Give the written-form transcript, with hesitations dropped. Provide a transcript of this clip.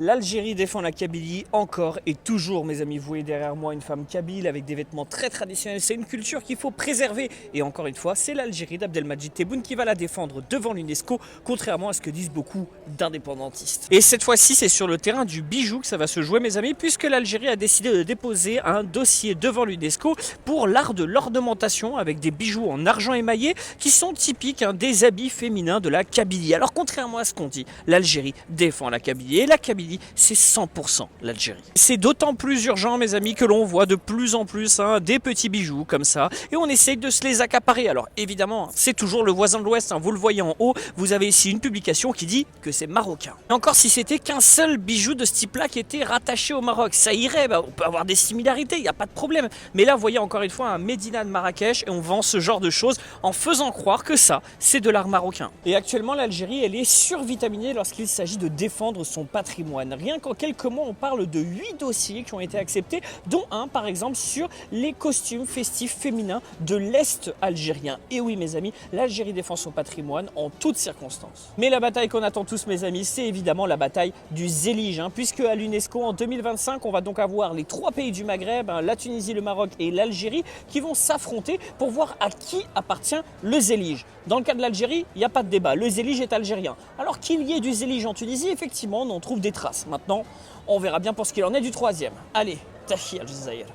L'Algérie défend la Kabylie encore et toujours, mes amis. Vous voyez derrière moi une femme kabyle avec des vêtements très traditionnels. C'est une culture qu'il faut préserver. Et encore une fois, c'est l'Algérie d'Abdelmadjid Tebboune qui va la défendre devant l'UNESCO, contrairement à ce que disent beaucoup d'indépendantistes. Et cette fois-ci, c'est sur le terrain du bijou que ça va se jouer, mes amis, puisque l'Algérie a décidé de déposer un dossier devant l'UNESCO pour l'art de l'ornementation avec des bijoux en argent émaillé qui sont typiques des habits féminins de la Kabylie. Alors, contrairement à ce qu'on dit, l'Algérie défend la Kabylie et la Kabylie, c'est 100% l'Algérie. C'est d'autant plus urgent, mes amis, que l'on voit de plus en plus des petits bijoux comme ça et on essaye de se les accaparer. Alors évidemment, c'est toujours le voisin de l'Ouest, vous le voyez en haut, vous avez ici une publication qui dit que c'est marocain. Et encore si c'était qu'un seul bijou de ce type-là qui était rattaché au Maroc, ça irait, on peut avoir des similarités, il n'y a pas de problème. Mais là, vous voyez encore une fois un Médina de Marrakech et on vend ce genre de choses en faisant croire que ça, c'est de l'art marocain. Et actuellement, l'Algérie, elle est survitaminée lorsqu'il s'agit de défendre son patrimoine. Rien qu'en quelques mois, on parle de 8 dossiers qui ont été acceptés, dont un par exemple sur les costumes festifs féminins de l'Est algérien. Et oui, mes amis, l'Algérie défend son patrimoine en toutes circonstances. Mais la bataille qu'on attend tous, mes amis, c'est évidemment la bataille du Zélige, puisque à l'UNESCO en 2025, on va donc avoir les 3 pays du Maghreb, la Tunisie, le Maroc et l'Algérie, qui vont s'affronter pour voir à qui appartient le Zélige. Dans le cas de l'Algérie, il n'y a pas de débat, le Zélige est algérien. Alors qu'il y ait du Zélige en Tunisie, effectivement, on en trouve des traces. Maintenant, on verra bien pour ce qu'il en est du troisième. Allez, Tahi Al-Jazair.